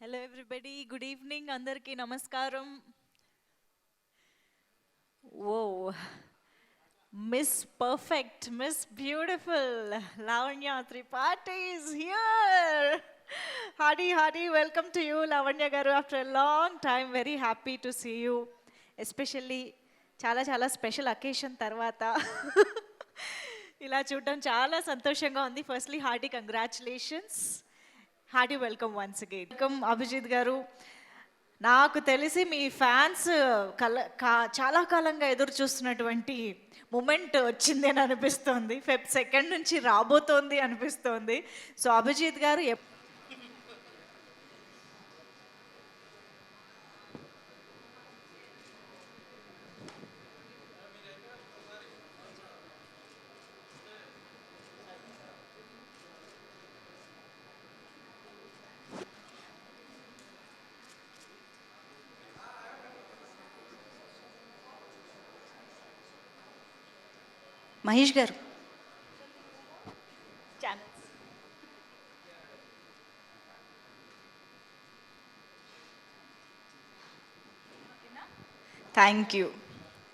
Hello everybody, good evening. అందరికీ నమస్కారం. Oh miss perfect, miss beautiful Lavanya Tripathi is here. Hearty welcome to you Lavanya garu. After a long time very happy to see you, especially చాలా special occasion తర్వాత ఇలా చూడడం చాలా సంతోషంగా ఉంది. Firstly hearty congratulations, hearty welcome once again. Welcome Abhijit garu. నాకు తెలిసి మీ fans చాలా కాలంగా ఎదురు చూస్తున్నటువంటి మూమెంట్ వచ్చింది అని అనిపిస్తోంది. Feb 2 నుంచి రాబోతోంది అనిపిస్తోంది. సో అభిజిత్ గారు మహేష్ గారు, ఛానల్స్ థ్యాంక్ యూ.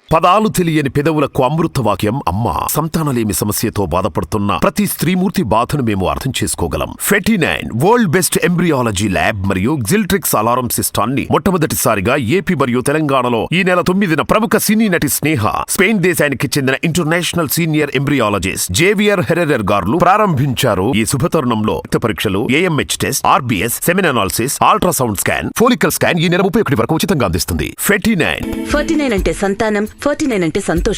పదాలు తెలియని పెదవులకు అమృత వాక్యం అమ్మ. సంతానలేమి సమస్యతో బాధపడుతున్న ప్రతి స్త్రీమూర్తి బాధను మేము అర్థం చేసుకోగలం. Fertinine world best embryology lab మరియు జిల్ట్రిక్స్ అలారం సిస్టాన్ని మొట్టమొదటిసారిగా ఏపీ మరియు తెలంగాణలో ఈ నెల 9న ప్రముఖ సినీ నటి స్నేహ, స్పెయిన్ దేశానికి చెందిన international senior embryologist Javier Herrera గారు ప్రారంభించారు. ఈ శుభతరుణంలో రక్త పరీక్షలు, AMH test, RBS, semen analysis, ultrasound scan, follicle scan ఈ నెల 31 వరకు ఉచితంగా అందిస్తుంది. ఫెర్టినైన్ అంటే సంతానం, 49 అంటే సంతోషం.